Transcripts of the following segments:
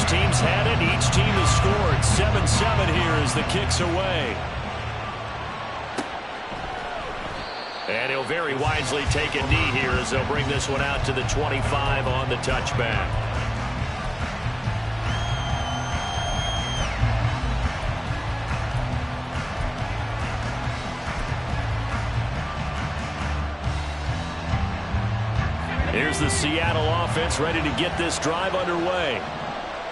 teams had it. Each team has scored. 7-7 here as the kick's away. And he'll very wisely take a knee here as they'll bring this one out to the 25 on the touchback. Here's the Seattle offense ready to get this drive underway.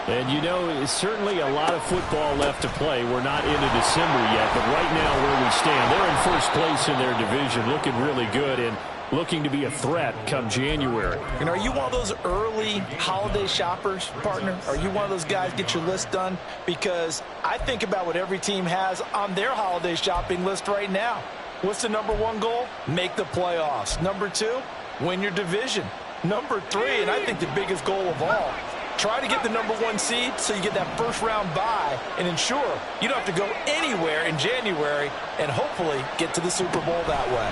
And, you know, it's certainly a lot of football left to play. We're not into December yet, but right now where we stand, they're in first place in their division, looking really good and looking to be a threat come January. And are you one of those early holiday shoppers, partner? Are you one of those guys get your list done? Because I think about what every team has on their holiday shopping list right now. What's the #1 goal? Make the playoffs. #2, win your division. #3, and I think the biggest goal of all, try to get the #1 seed so you get that first-round bye and ensure you don't have to go anywhere in January and hopefully get to the Super Bowl that way.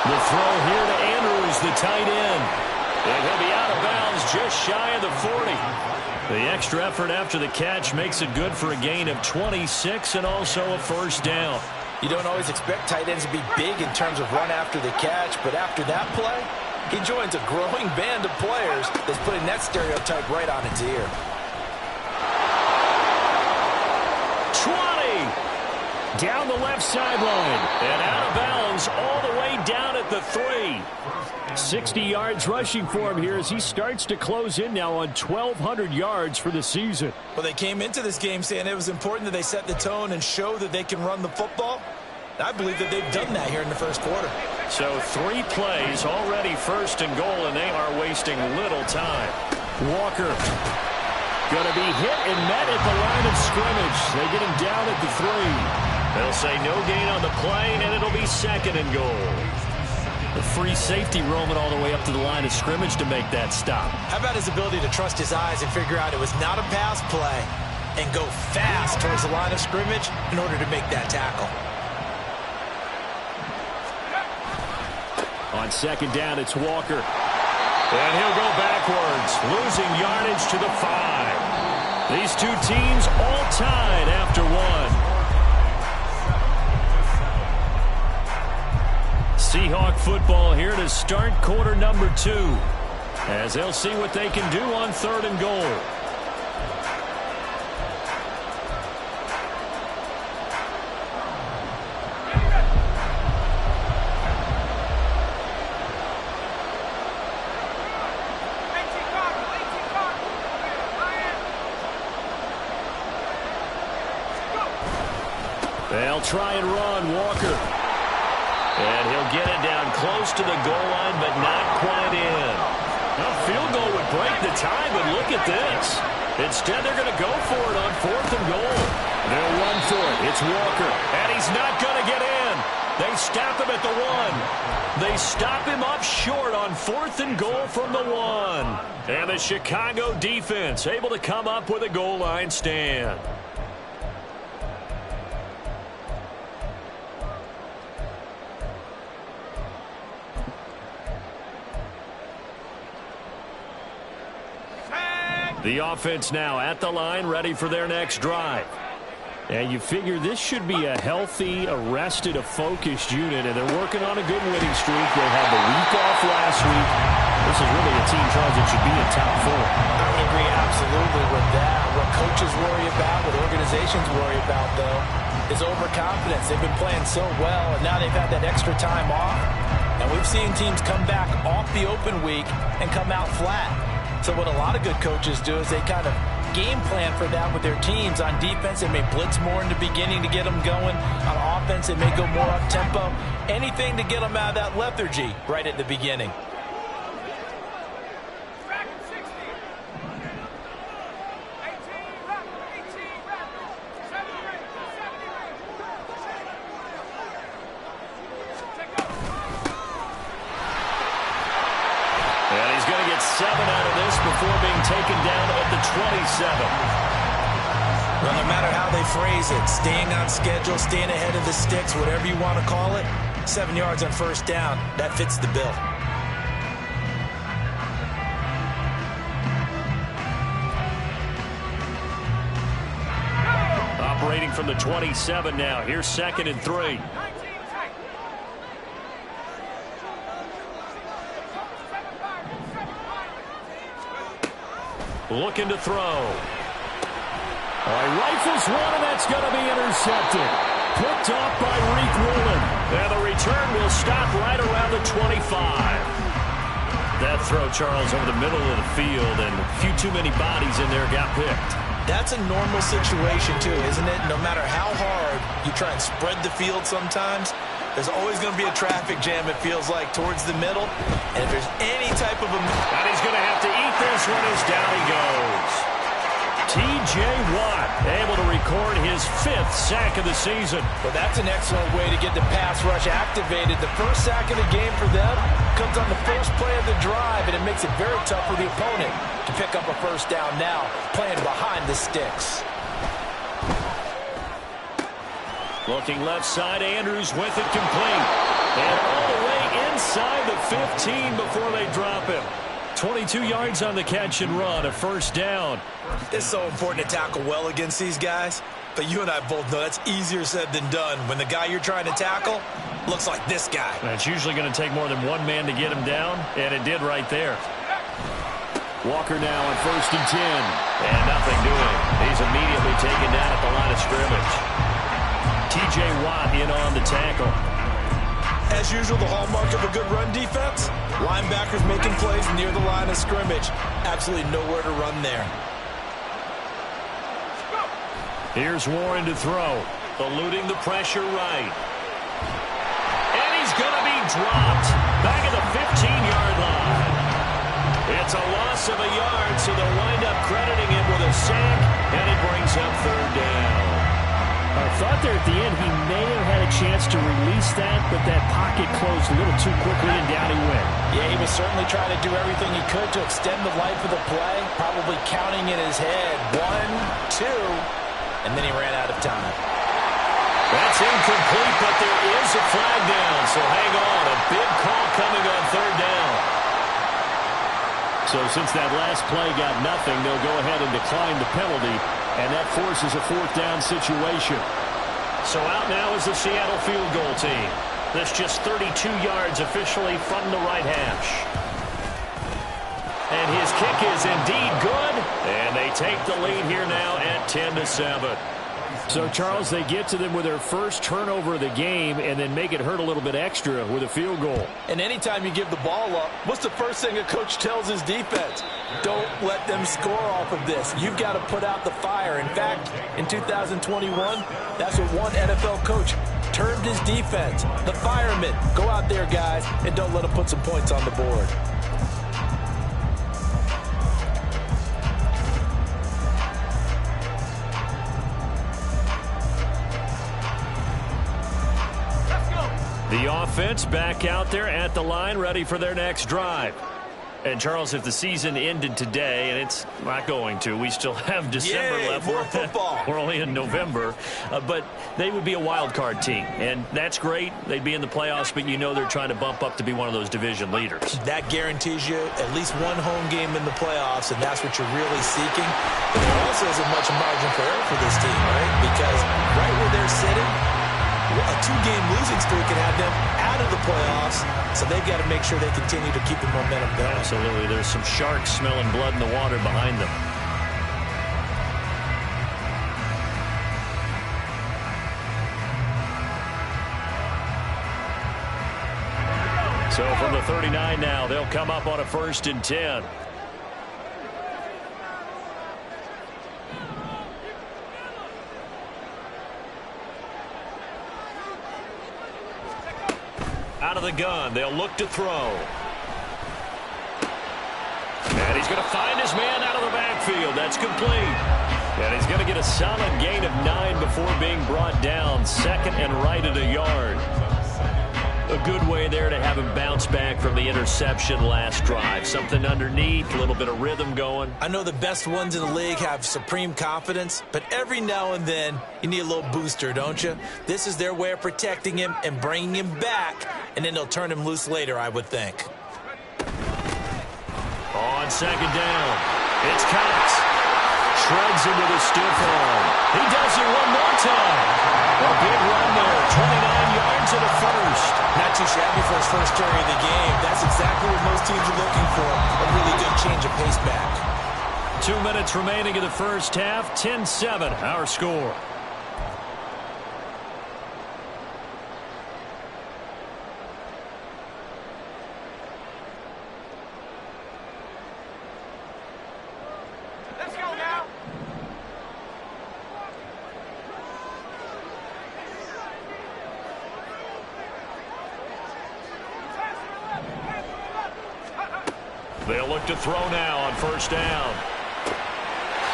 The throw here to Andrews, the tight end. And he'll be out of bounds just shy of the 40. The extra effort after the catch makes it good for a gain of 26 and also a first down. You don't always expect tight ends to be big in terms of run after the catch, but after that play, he joins a growing band of players that's putting that stereotype right on its ear. 20! Down the left sideline. And out of bounds all the way down at the 3. 60 yards rushing for him here as he starts to close in now on 1,200 yards for the season. Well, they came into this game saying it was important that they set the tone and show that they can run the football. I believe that they've done that here in the first quarter. So 3 plays already first and goal, and they are wasting little time. Walker going to be hit and met at the line of scrimmage. They get him down at the 3. They'll say no gain on the play, and it'll be second and goal. The free safety roaming all the way up to the line of scrimmage to make that stop. How about his ability to trust his eyes and figure out it was not a pass play and go fast towards the line of scrimmage in order to make that tackle. On second down, it's Walker. And he'll go backwards, losing yardage to the 5. These two teams all tied after 1. Seahawk football here to start quarter #2. As they'll see what they can do on 3rd and goal. They'll try and run. Walker. And he'll get it down close to the goal line, but not quite in. A field goal would break the tie, but look at this. Instead, they're going to go for it on 4th and goal. They'll run for it. It's Walker. And he's not going to get in. They stop him at the 1. They stop him up short on 4th and goal from the 1. And the Chicago defense able to come up with a goal line stand. The offense now at the line, ready for their next drive. And you figure this should be a healthy, a focused unit, and they're working on a good winning streak. They had the week off last week. This is really a team, Charles, that should be in top 4. I would agree absolutely with that. What coaches worry about, what organizations worry about, though, is overconfidence. They've been playing so well, and now they've had that extra time off. And we've seen teams come back off the open week and come out flat. So what a lot of good coaches do is they kind of game plan for that with their teams. On defense, they may blitz more in the beginning to get them going. On offense, they may go more up-tempo. Anything to get them out of that lethargy right at the beginning. And he's going to get 7 out of this before being taken down at the 27. Well, no matter how they phrase it, staying on schedule, staying ahead of the sticks, whatever you want to call it, 7 yards on first down, that fits the bill. attacking from the 27 now. Here's 2nd and 3. Looking to throw. Rifles one, and that's going to be intercepted. Picked off by Reek Woolen. And the return will stop right around the 25. That throw, Charles, over the middle of the field, and a few too many bodies in there got picked. That's a normal situation, too, isn't it? No matter how hard you try and spread the field sometimes, there's always going to be a traffic jam, it feels like, towards the middle. And if there's any type of a... And he's going to have to eat this one as down he goes. T.J. Watt able to record his 5th sack of the season. Well, that's an excellent way to get the pass rush activated. The first sack of the game for them comes on the first play of the drive, and it makes it very tough for the opponent to pick up a first down now, playing behind the sticks. Looking left side, Andrews with it complete. And all the way inside the 15 before they drop him. 22 yards on the catch and run, a first down. It's so important to tackle well against these guys, but you and I both know that's easier said than done when the guy you're trying to tackle looks like this guy. And it's usually going to take more than one man to get him down, and it did right there. Walker now on 1st and 10. And nothing doing. He's immediately taken down at the line of scrimmage. T.J. Watt in on the tackle. As usual, the hallmark of a good run defense, linebackers making plays near the line of scrimmage. Absolutely nowhere to run there. Here's Warren to throw. Eluding the pressure right. And he's going to be dropped back at the 15-yard line. It's a loss of a yard, so they'll wind up crediting him with a sack, and it brings up 3rd down. I thought there at the end he may have had a chance to release that, but that pocket closed a little too quickly, and down he went. Yeah, he was certainly trying to do everything he could to extend the life of the play, probably counting in his head 1, 2, and then he ran out of time. That's incomplete, but there is a flag down, so hang on. A big call coming on 3rd down. So since that last play got nothing, they'll go ahead and decline the penalty, and that forces a 4th down situation. So out now is the Seattle field goal team. That's just 32 yards officially from the right hash. And his kick is indeed good, and they take the lead here now at 10-7. So, Charles, they get to them with their first turnover of the game and then make it hurt a little bit extra with a field goal. And anytime you give the ball up, what's the first thing a coach tells his defense? Don't let them score off of this. You've got to put out the fire. In fact, in 2021, that's what one NFL coach termed his defense. The firemen. Go out there, guys, and don't let them put some points on the board. The offense back out there at the line, ready for their next drive. And, Charles, if the season ended today, and it's not going to, we still have December left. More football. We're only in November. But they would be a wild card team, and that's great. They'd be in the playoffs, but you know they're trying to bump up to be one of those division leaders. That guarantees you at least one home game in the playoffs, and that's what you're really seeking. But there also isn't much margin for error for this team, right? Because right where they're sitting, a 2-game losing streak can have them out of the playoffs, so they've got to make sure they continue to keep the momentum going. Absolutely. There's some sharks smelling blood in the water behind them. So from the 39 now, they'll come up on a 1st and 10. Out of the gun, they'll look to throw. And he's going to find his man out of the backfield. That's complete. And he's going to get a solid gain of 9 before being brought down. 2nd and right at a yard. A good way there to have him bounce back from the interception last drive. Something underneath, a little bit of rhythm going. I know the best ones in the league have supreme confidence, but every now and then you need a little booster, don't you? This is their way of protecting him and bringing him back, and then they'll turn him loose later, I would think. On 2nd down, it's Cox. shreds him with a stiff arm. He does it one more time. A big run there, 29 yards and a first. Not too shabby for his first carry of the game. That's exactly what most teams are looking for. A really good change of pace back. 2 minutes remaining in the first half. 10-7, our score. They'll look to throw now on first down.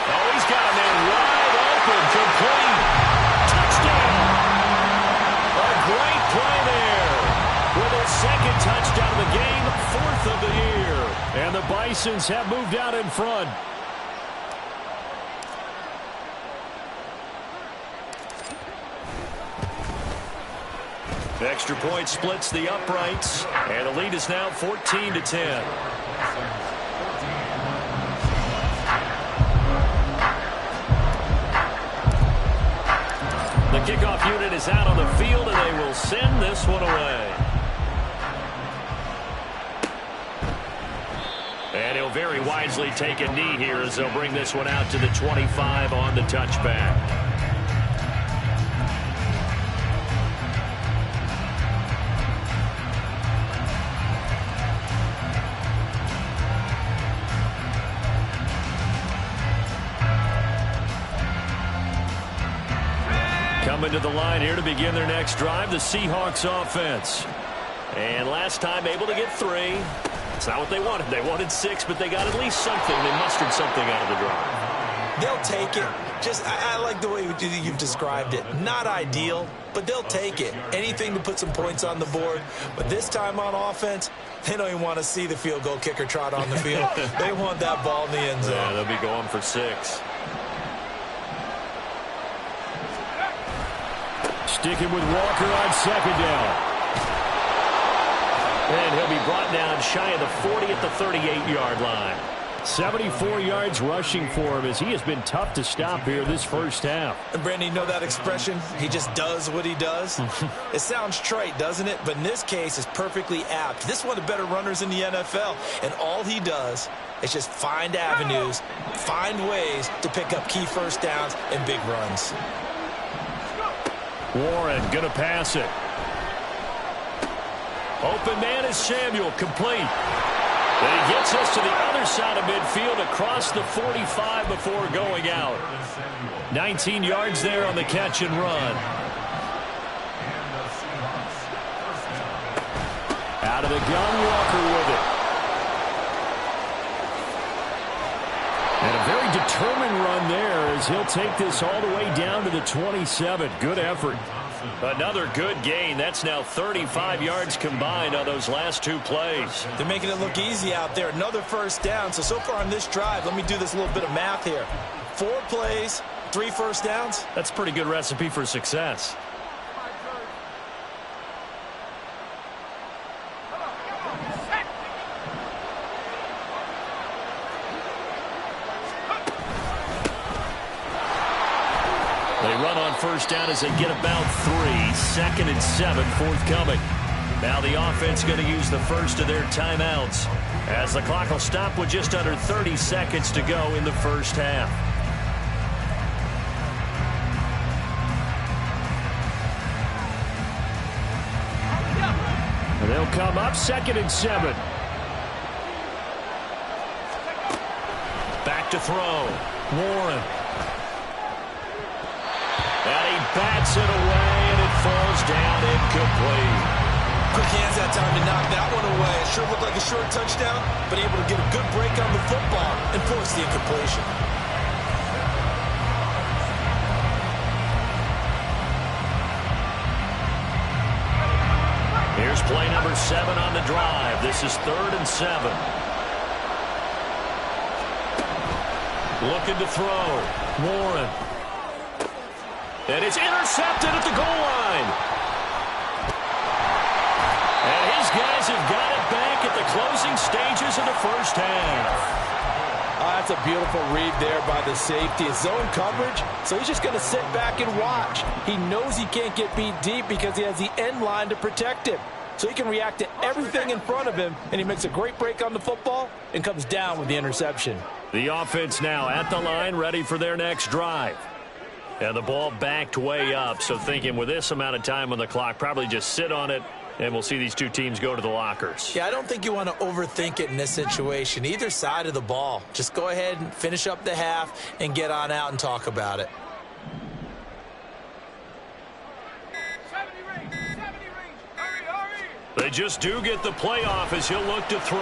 Oh, he's got a man wide open, complete. Touchdown. A great play there. With his second touchdown of the game, 4th of the year. And the Bisons have moved out in front. The extra point splits the uprights, and the lead is now 14-10. The kickoff unit is out on the field, and they will send this one away. And he'll very wisely take a knee here as they'll bring this one out to the 25 on the touchback. Coming to the line here to begin their next drive, the Seahawks offense. And last time able to get 3. It's not what they wanted. They wanted 6, but they got at least something. They mustered something out of the drive. They'll take it. I like the way you've described it. Not ideal, but they'll take it. Anything to put some points on the board. But this time on offense, they don't even want to see the field goal kicker trot on the field. They want that ball in the end zone. Yeah, they'll be going for 6. Sticking with Walker on second down. And he'll be brought down shy of the 40 at the 38-yard line. 74 yards rushing for him as he has been tough to stop here this first half. And Brandon, you know that expression? He just does what he does. It sounds trite, doesn't it? But in this case, it's perfectly apt. This is one of the better runners in the NFL. And all he does is just find avenues, find ways to pick up key first downs and big runs. Warren going to pass it. Open man is Samuel, complete. And he gets us to the other side of midfield across the 45 before going out. 19 yards there on the catch and run. Out of the gun, Walker with it. And a very determined run there as he'll take this all the way down to the 27. Good effort. Another good gain. That's now 35 yards combined on those last 2 plays. They're making it look easy out there. Another first down. So far on this drive, let me do this little bit of math here. 4 plays, 3 first downs. That's a pretty good recipe for success. They run on first down as they get about 3. 2nd and 7 forthcoming. Now the offense going to use the first of their timeouts as the clock will stop with just under 30 seconds to go in the first half. And they'll come up 2nd and 7. Back to throw. Warren. And he bats it away, and it falls down incomplete. Quick hands that time to knock that one away. It sure looked like a short touchdown, but able to get a good break on the football and force the incompletion. Here's play number 7 on the drive. This is 3rd and 7. Looking to throw. Warren. And it's intercepted at the goal line. And his guys have got it back at the closing stages of the first half. That's a beautiful read there by the safety. It's zone coverage, so he's just going to sit back and watch. He knows he can't get beat deep because he has the end line to protect him. So he can react to everything in front of him, and he makes a great break on the football and comes down with the interception. The offense now at the line, ready for their next drive. And the ball backed way up, so thinking with this amount of time on the clock, probably just sit on it, and we'll see these two teams go to the lockers. Yeah, I don't think you want to overthink it in this situation. Either side of the ball. Just go ahead and finish up the half and get on out and talk about it. They just do get the playoff as he'll look to throw.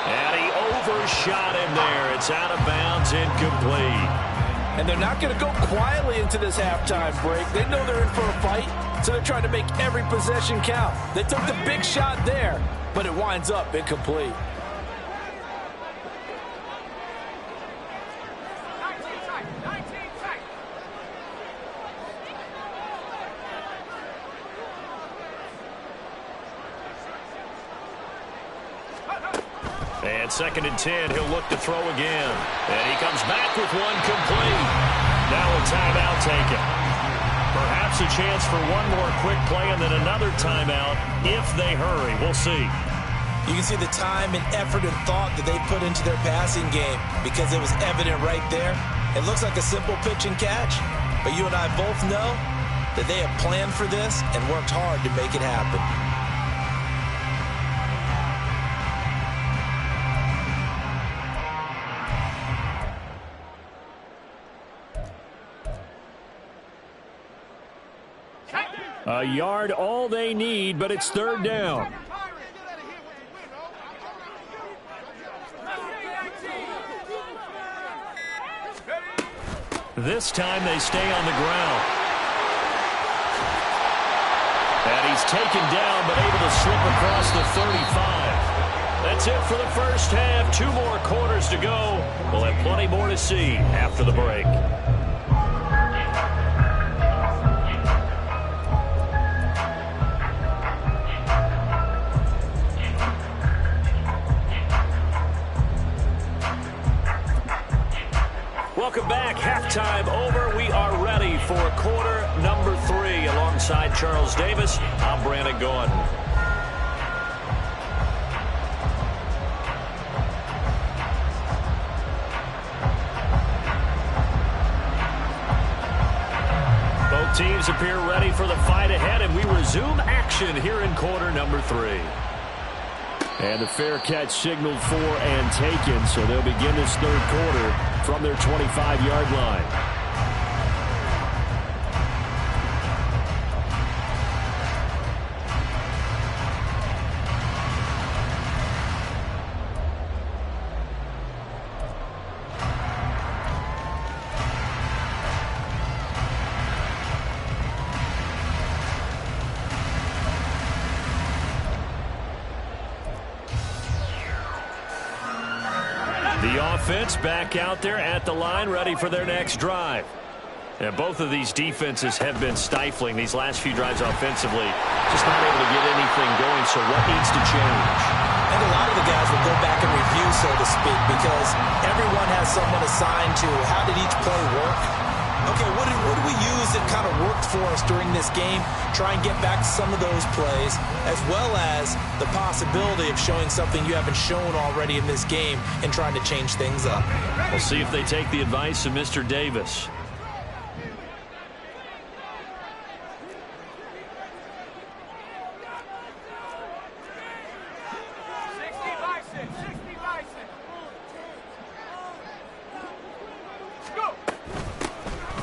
And he overshot him there. It's out of bounds, incomplete. And they're not going to go quietly into this halftime break. They know they're in for a fight, so they're trying to make every possession count. They took the big shot there, but it winds up incomplete. And 2nd and 10, he'll look to throw again. And he comes back with one complete. Now a timeout taken. Perhaps a chance for one more quick play and then another timeout if they hurry. We'll see. You can see the time and effort and thought that they put into their passing game because it was evident right there. It looks like a simple pitch and catch, but you and I both know that they have planned for this and worked hard to make it happen. A yard all they need, but it's 3rd down. This time they stay on the ground. And he's taken down, but able to slip across the 35. That's it for the first half. 2 more quarters to go. We'll have plenty more to see after the break. Welcome back. Halftime over. We are ready for quarter number 3. Alongside Charles Davis, I'm Brandon Gordon. Both teams appear ready for the fight ahead, and we resume action here in quarter number 3. And the fair catch signaled for and taken, so they'll begin this 3rd quarter from their 25-yard line. The offense back out there at the line, ready for their next drive. And both of these defenses have been stifling these last few drives offensively. Just not able to get anything going, so what needs to change? And a lot of the guys will go back and review, so to speak, because everyone has someone assigned to how did each play work. Okay, what did we use that kind of worked for us during this game? Try and get back to some of those plays, as well as the possibility of showing something you haven't shown already in this game and trying to change things up. We'll see if they take the advice of Mr. Davis.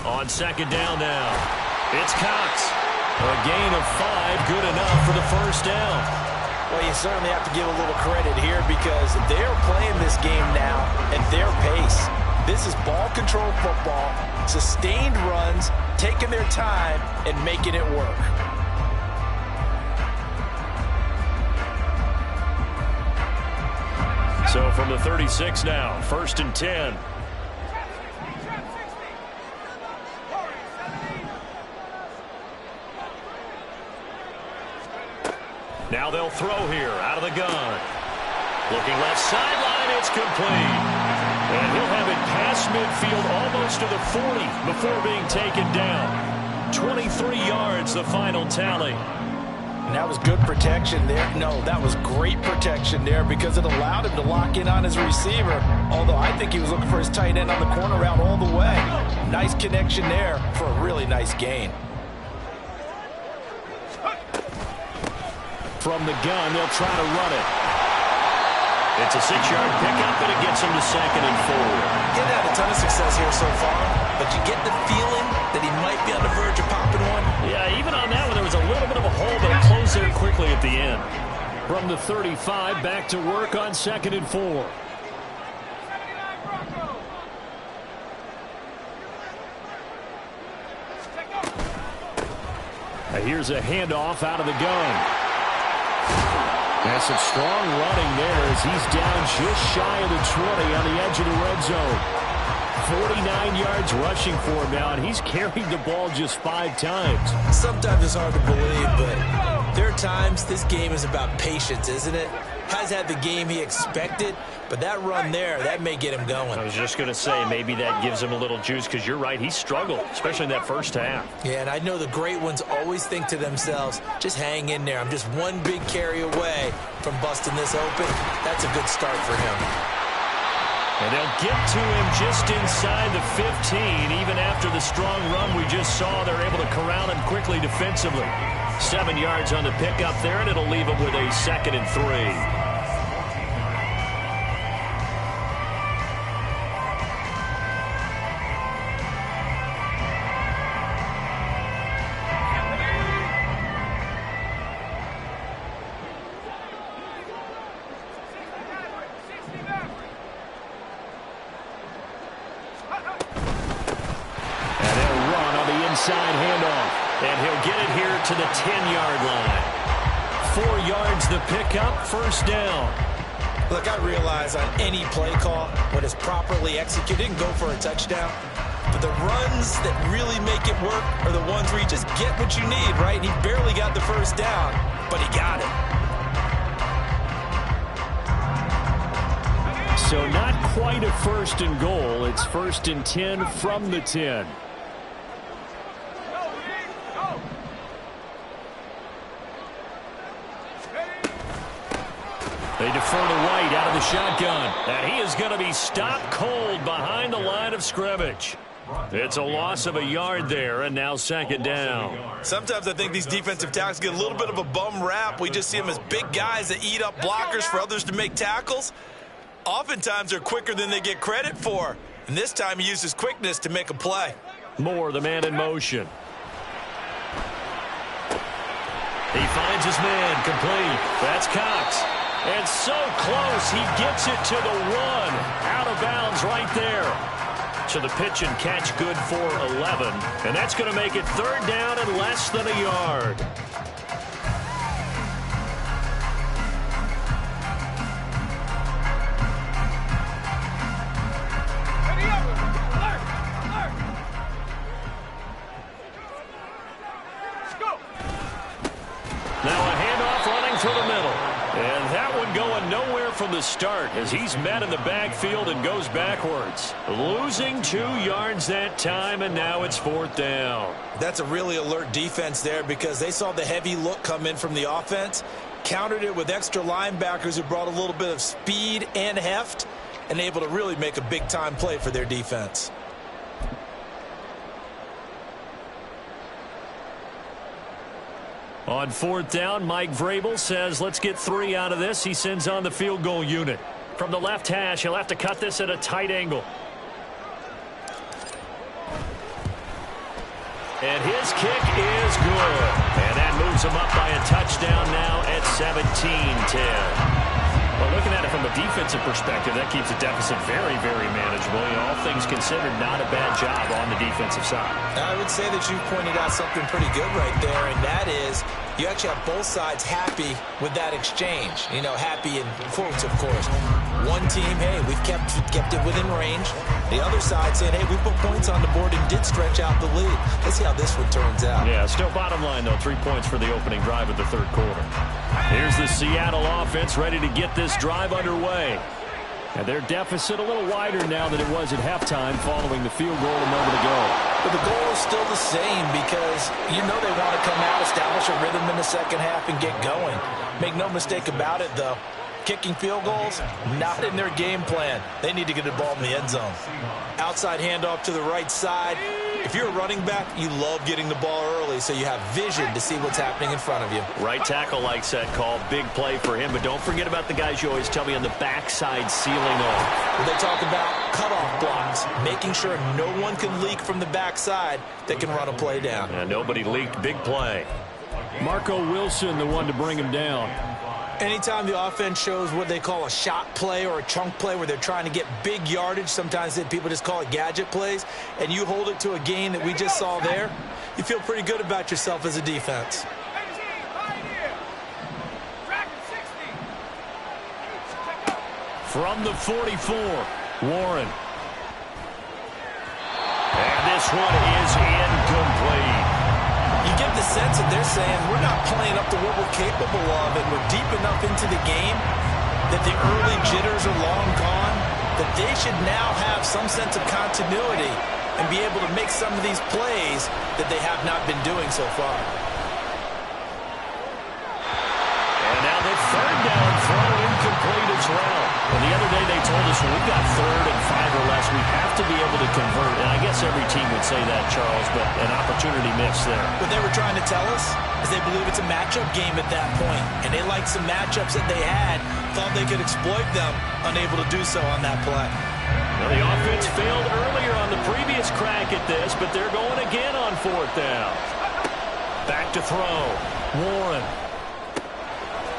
On 2nd down now, it's Cox. A gain of 5, good enough for the 1st down. Well, you certainly have to give a little credit here because they're playing this game now at their pace. This is ball control football, sustained runs, taking their time and making it work. So from the 36 now, 1st and 10. Now they'll throw here out of the gun. Looking left sideline, it's complete. And he'll have it past midfield almost to the 40 before being taken down. 23 yards, the final tally. And that was good protection there. No, that was great protection there because it allowed him to lock in on his receiver. Although I think he was looking for his tight end on the corner route all the way. Nice connection there for a really nice gain. From the gun, they'll try to run it. It's a 6-yard pickup, and it gets him to 2nd and 4. He hasn't had a ton of success here so far, but you get the feeling that he might be on the verge of popping one. Yeah, even on that one, there was a little bit of a hole, but it closed there quickly at the end. From the 35, back to work on 2nd and 4. Now here's a handoff out of the gun. That's some strong running there as he's down just shy of the 20 on the edge of the red zone. 49 yards rushing for him now, and he's carried the ball just 5 times. Sometimes it's hard to believe, but there are times this game is about patience, isn't it? Has had the game he expected, but that run there, that may get him going. I was just going to say, maybe that gives him a little juice, because you're right, he struggled, especially in that first half. Yeah, and I know the great ones always think to themselves, just hang in there. I'm just one big carry away from busting this open. That's a good start for him. And they'll get to him just inside the 15. Even after the strong run we just saw, they're able to corral him quickly defensively. 7 yards on the pickup there, and it'll leave him with a 2nd and 3. Inside handoff. And he'll get it here to the 10-yard line. 4 yards the pickup, 1st down. Look, I realize on any play call, when it's properly executed, you can go for a touchdown. But the runs that really make it work are the ones where you just get what you need, right? And he barely got the 1st down, but he got it. So not quite a 1st and goal. It's 1st and 10 from the 10. They defer to White out of the shotgun. And he is going to be stopped cold behind the line of scrimmage. It's a loss of a yard there, and now 2nd down. Sometimes I think these defensive tackles get a little bit of a bum rap. We just see them as big guys that eat up blockers for others to make tackles. Oftentimes they're quicker than they get credit for. And this time he uses quickness to make a play. Moore, the man in motion. He finds his man, complete. That's Cox. And so close, he gets it to the 1. Out of bounds right there. So the pitch and catch good for 11. And that's going to make it 3rd down and less than a yard. Now a handoff running through the middle. And that one going nowhere from the start as he's met in the backfield and goes backwards. Losing 2 yards that time, and now it's 4th down. That's a really alert defense there because they saw the heavy look come in from the offense, countered it with extra linebackers who brought a little bit of speed and heft, and able to really make a big-time play for their defense. On 4th down, Mike Vrabel says, let's get 3 out of this. He sends on the field goal unit. From the left hash, he'll have to cut this at a tight angle. And his kick is good. And that moves him up by a touchdown now at 17-10. Well, looking at it from a defensive perspective, that keeps the deficit very, very manageable. You know, all things considered, not a bad job on the defensive side. I would say that you pointed out something pretty good right there, and that is you actually have both sides happy with that exchange. You know, happy in quotes, of course. One team, hey, we've kept it within range. The other side saying, hey, we put points on the board and did stretch out the lead. Let's see how this one turns out. Yeah, still bottom line, though. 3 points for the opening drive of the third quarter. Here's the Seattle offense ready to get this drive underway. And their deficit a little wider now than it was at halftime following the field goal a moment ago. But the goal is still the same because you know they want to come out, establish a rhythm in the second half, and get going. Make no mistake about it, though. Kicking field goals, not in their game plan. They need to get the ball in the end zone. Outside handoff to the right side. If you're a running back, you love getting the ball early so you have vision to see what's happening in front of you. Right tackle likes that call. Big play for him. But don't forget about the guys you always tell me on the backside sealing off. Well, they talk about cutoff blocks, making sure no one can leak from the backside that can run a play down. And nobody leaked. Big play. Marco Wilson, the one to bring him down. Anytime the offense shows what they call a shot play or a chunk play where they're trying to get big yardage, sometimes people just call it gadget plays, and you hold it to a gain that we just saw there, you feel pretty good about yourself as a defense. From the 44, Warren. And this one is incomplete. You get the sense that they're saying we're not playing up to what we're capable of, and we're deep enough into the game that the early jitters are long gone, that they should now have some sense of continuity and be able to make some of these plays that they have not been doing so far. And now the third down throw incomplete as well. And the other day they told us when we've got 3rd and 5 or less, we have to be able to convert. And I guess every team would say that, Charles, but an opportunity missed there. What they were trying to tell us is they believe it's a matchup game at that point. And they liked some matchups that they had, thought they could exploit them, unable to do so on that play. Well, the offense failed earlier on the previous crack at this, but they're going again on 4th down. Back to throw. Warren.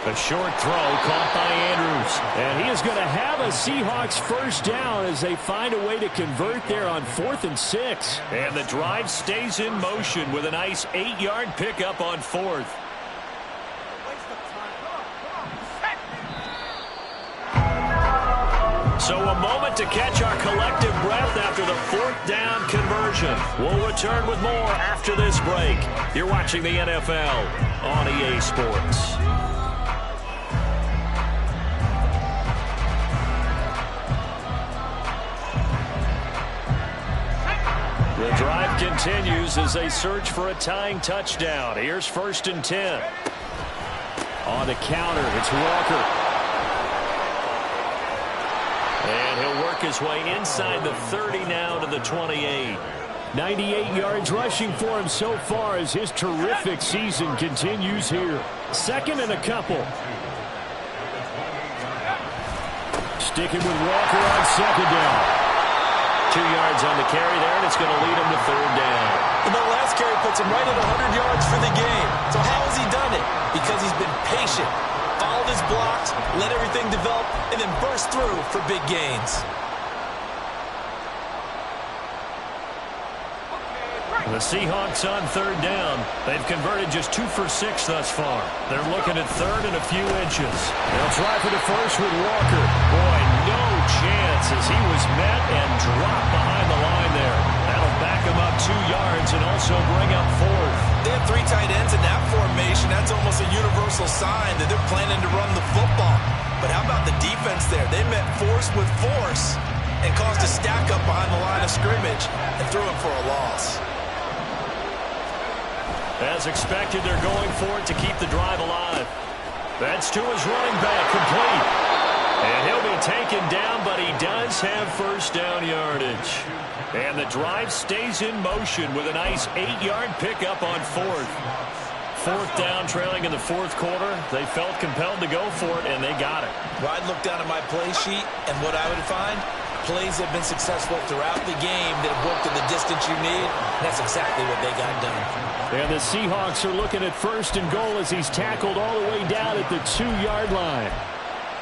A short throw caught by Andrews. And he is going to have a Seahawks first down as they find a way to convert there on 4th and 6. And the drive stays in motion with a nice 8-yard pickup on 4th. So a moment to catch our collective breath after the 4th down conversion. We'll return with more after this break. You're watching the NFL on EA Sports. The drive continues as they search for a tying touchdown. Here's 1st and 10. On the counter, it's Walker. And he'll work his way inside the 30 now to the 28. 98 yards rushing for him so far as his terrific season continues here. 2nd and a couple. Sticking with Walker on 2nd down. 2 yards on the carry there, and it's going to lead him to 3rd down. And the last carry puts him right at 100 yards for the game. So how has he done it? Because he's been patient, followed his blocks, let everything develop, and then burst through for big gains. The Seahawks on 3rd down. They've converted just 2 for 6 thus far. They're looking at 3rd and a few inches. They'll try for the first with Walker. Boy, no chance as he was met and dropped behind the line there. That'll back him up 2 yards and also bring up 4th. They have 3 tight ends in that formation. That's almost a universal sign that they're planning to run the football. But how about the defense there? They met force with force and caused a stack up behind the line of scrimmage and threw him for a loss. As expected, they're going for it to keep the drive alive. That's to his running back, complete. And he'll be taken down, but he does have first down yardage. And the drive stays in motion with a nice 8-yard pickup on 4th. 4th down, trailing in the 4th quarter. They felt compelled to go for it, and they got it. Well, I'd look down at my play sheet, and what I would find, plays have been successful throughout the game that have worked in the distance you need. And that's exactly what they got done. And the Seahawks are looking at 1st and goal as he's tackled all the way down at the 2-yard line.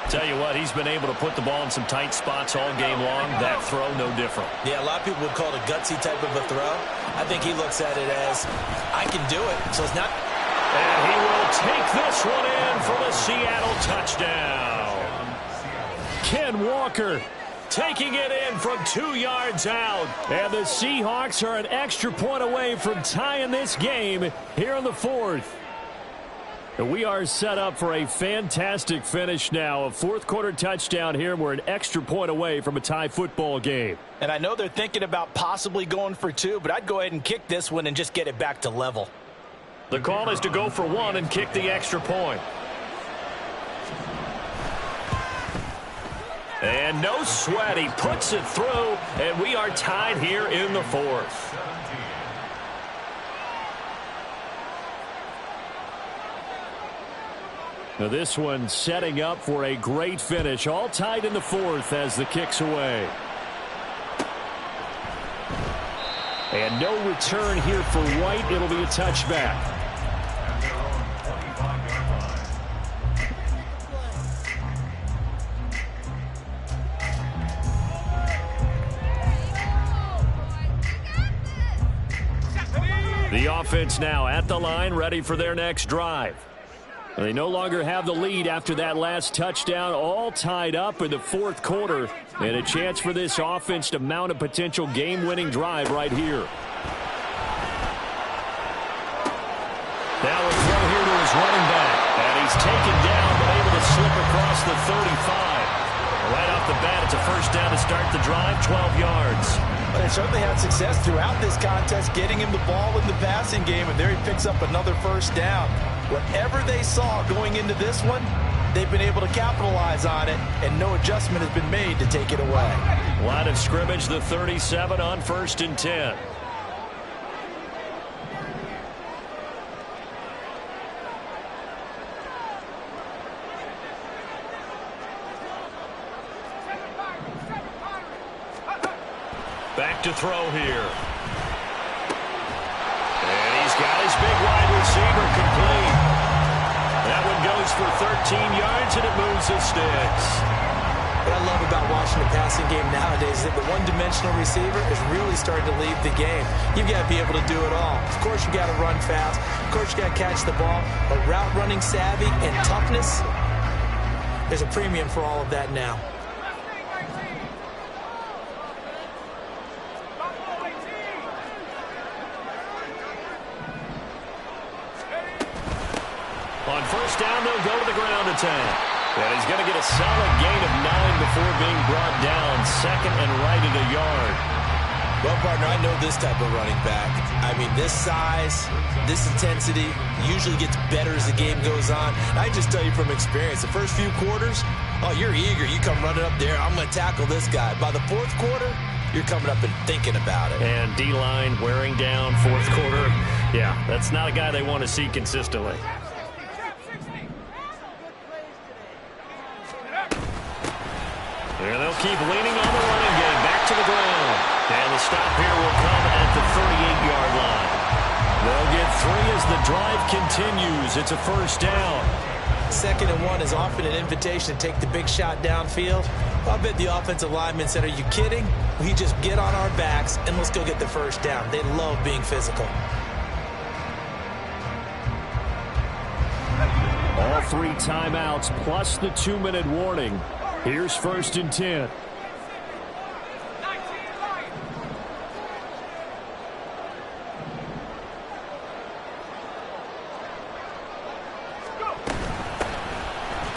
Tell you what, he's been able to put the ball in some tight spots all game long. That throw, no different. Yeah, a lot of people would call it a gutsy type of a throw. I think he looks at it as, I can do it. So it's not And he will take this one in for the Seattle touchdown. Ken Walker taking it in from 2 yards out. And the Seahawks are an extra point away from tying this game here in the fourth. We are set up for a fantastic finish now. A fourth-quarter touchdown here. We're an extra point away from a tie football game. And I know they're thinking about possibly going for 2, but I'd go ahead and kick this one and just get it back to level. The call is to go for 1 and kick the extra point. And no sweat. He puts it through, and we are tied here in the fourth. Now this one setting up for a great finish. All tied in the fourth as the kick's away. And no return here for White. It'll be a touchback. The offense now at the line, ready for their next drive. They no longer have the lead after that last touchdown, all tied up in the fourth quarter, and a chance for this offense to mount a potential game-winning drive right here. Now a throw here to his running back, and he's taken down but able to slip across the 35. Right off the bat, it's a first down to start the drive, 12 yards. But they certainly had success throughout this contest, getting him the ball in the passing game, and there he picks up another first down. Whatever they saw going into this one, they've been able to capitalize on it, and no adjustment has been made to take it away. Line of scrimmage, the 37 on 1st and 10. Back to throw here. And he's got his big wide receiver complete. That one goes for 13 yards, and it moves the sticks. What I love about watching the passing game nowadays is that the one-dimensional receiver is really starting to lead the game. You've got to be able to do it all. Of course, you've got to run fast. Of course, you've got to catch the ball. But route running savvy and toughness, there's a premium for all of that now. On first down, they'll go to the ground attack. And he's going to get a solid gain of 9 before being brought down. Second and right at a yard. Well, partner, I know this type of running back. I mean, this size, this intensity usually gets better as the game goes on. I just tell you from experience, the first few quarters, oh, you're eager. You come running up there, I'm going to tackle this guy. By the fourth quarter, you're coming up and thinking about it. And D-line wearing down fourth quarter. Yeah, that's not a guy they want to see consistently. And they'll keep leaning on the running game. Back to the ground. And the stop here will come at the 38-yard line. They'll get 3 as the drive continues. It's a first down. 2nd and 1 is often an invitation to take the big shot downfield. I bet the offensive linemen said, are you kidding? We just get on our backs and let's go get the first down. They love being physical. All 3 timeouts plus the 2-minute warning. Here's 1st and 10.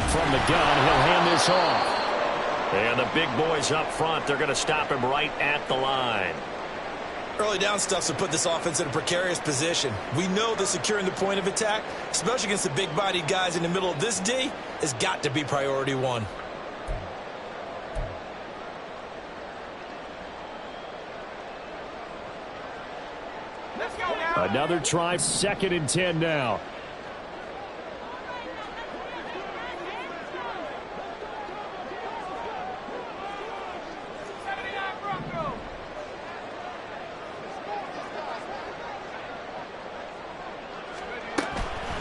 From the gun, he'll hand this off. And the big boys up front, they're going to stop him right at the line. Early down stuffs will put this offense in a precarious position. We know that securing the point of attack, especially against the big-bodied guys in the middle of this D, has got to be priority 1. Another try, 2nd and 10 now.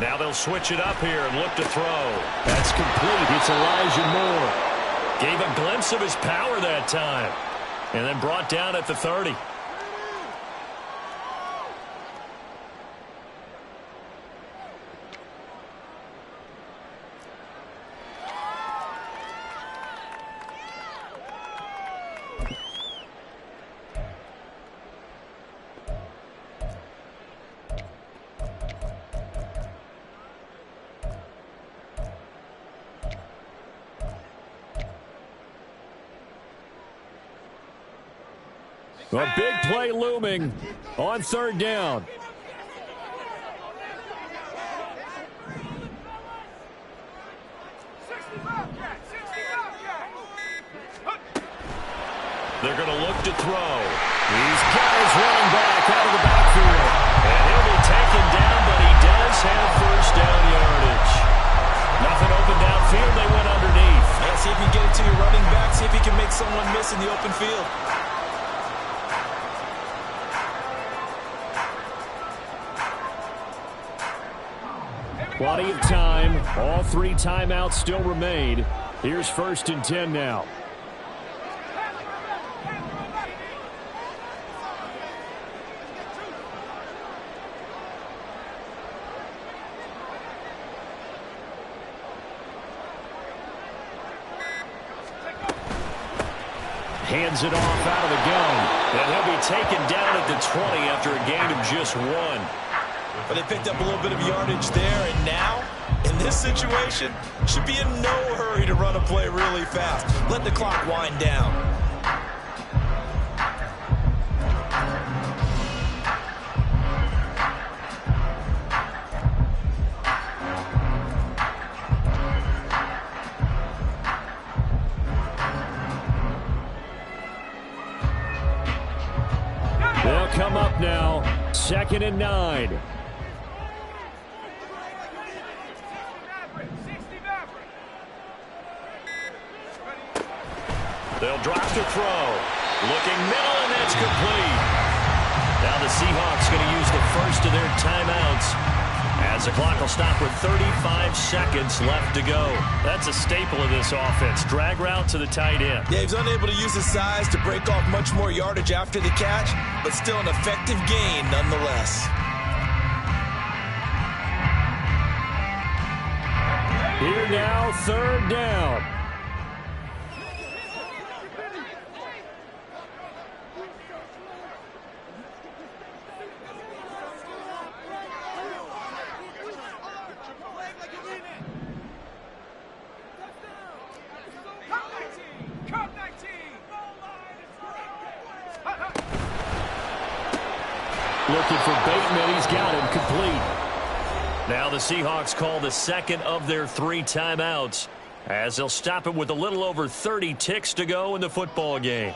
Now they'll switch it up here and look to throw. That's complete. It's Elijah Moore. Gave a glimpse of his power that time. And then brought down at the 30. A big play looming on third down. They're going to look to throw. He's got his running back out of the backfield. And he'll be taken down, but he does have first down yardage. Nothing open downfield. They went underneath. Yeah, see if you can get it to your running back. See if you can make someone miss in the open field. Plenty of time. All 3 timeouts still remain. Here's 1st and 10 now. Hands it off out of the gun. And he'll be taken down at the 20 after a gain of just 1. But they picked up a little bit of yardage there, and now, in this situation, should be in no hurry to run a play really fast. Let the clock wind down. They'll come up now. 2nd and 9. They'll drop to throw. Looking middle, and that's complete. Now the Seahawks going to use the first of their timeouts as the clock will stop with 35 seconds left to go. That's a staple of this offense. Drag route to the tight end. Yeah, he's unable to use his size to break off much more yardage after the catch, but still an effective gain nonetheless. Here now, 3rd down. Looking for Bateman. He's got him complete. Now the Seahawks call the second of their 3 timeouts as they'll stop it with a little over 30 ticks to go in the football game.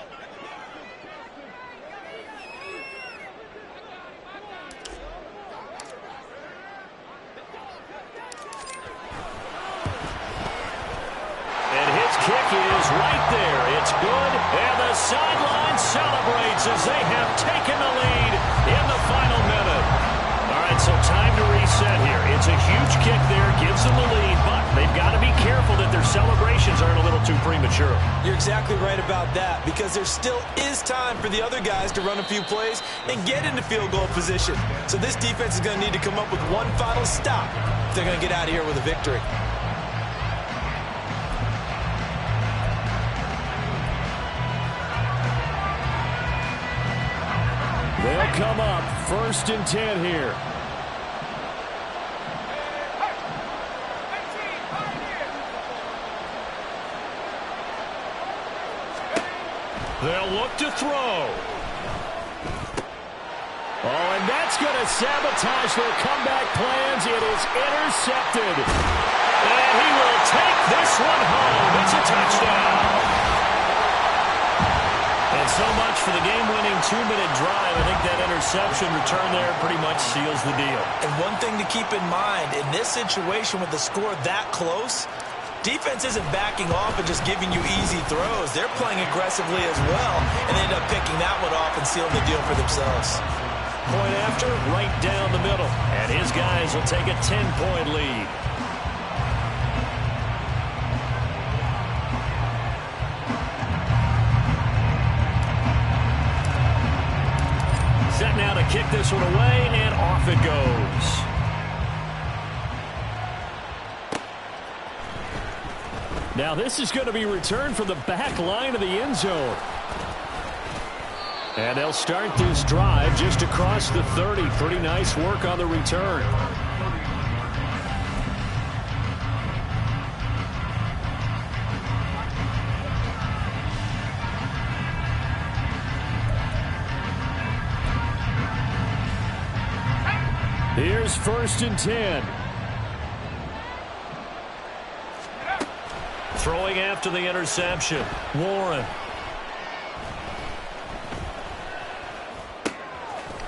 And his kick is right there. It's good, and the sideline celebrates as they have taken the lead in the final minute. All right, so time to reset here. It's a huge kick there, gives them the lead, but they've got to be careful that their celebrations aren't a little too premature. You're exactly right about that, because there still is time for the other guys to run a few plays and get into field goal position. So this defense is going to need to come up with one final stop if they're going to get out of here with a victory. They'll come up 1st and 10 here. They'll look to throw. Oh, and that's going to sabotage their comeback plans. It is intercepted. And he will take this one home. It's a touchdown. And so much for the game-winning 2-minute drive. I think that interception return there pretty much seals the deal. And one thing to keep in mind, in this situation with the score that close, defense isn't backing off and just giving you easy throws. They're playing aggressively as well, and they end up picking that one off and sealing the deal for themselves. Point after, right down the middle. And his guys will take a 10-point lead. Set now to kick this one away, and off it goes. Now this is going to be returned from the back line of the end zone. And they'll start this drive just across the 30. Pretty nice work on the return. Here's 1st and 10. Throwing after the interception. Warren.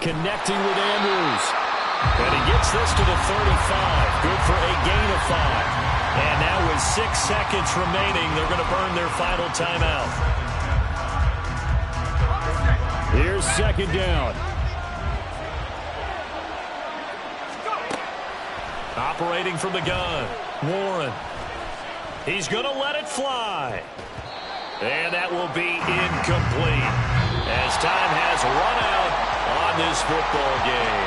Connecting with Andrews. And he gets this to the 35. Good for a gain of 5. And now with 6 seconds remaining, they're going to burn their final timeout. Here's 2nd down. Operating from the gun. Warren. He's going to let it fly. And that will be incomplete as time has run out on this football game.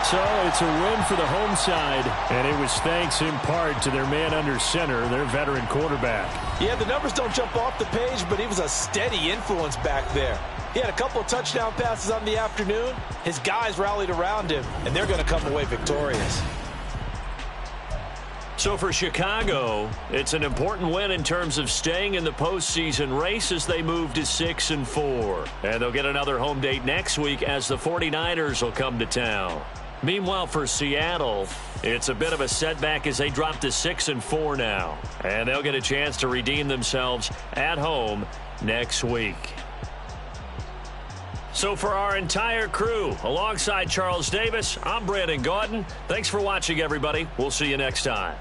So it's a win for the home side, and it was thanks in part to their man under center, their veteran quarterback. Yeah, the numbers don't jump off the page, but he was a steady influence back there. He had a couple of touchdown passes on the afternoon. His guys rallied around him, and they're going to come away victorious. So for Chicago, it's an important win in terms of staying in the postseason race as they move to 6-4. And they'll get another home date next week as the 49ers will come to town. Meanwhile, for Seattle, it's a bit of a setback as they drop to 6-4 now. And they'll get a chance to redeem themselves at home next week. So for our entire crew, alongside Charles Davis, I'm Brandon Gaudin. Thanks for watching, everybody. We'll see you next time.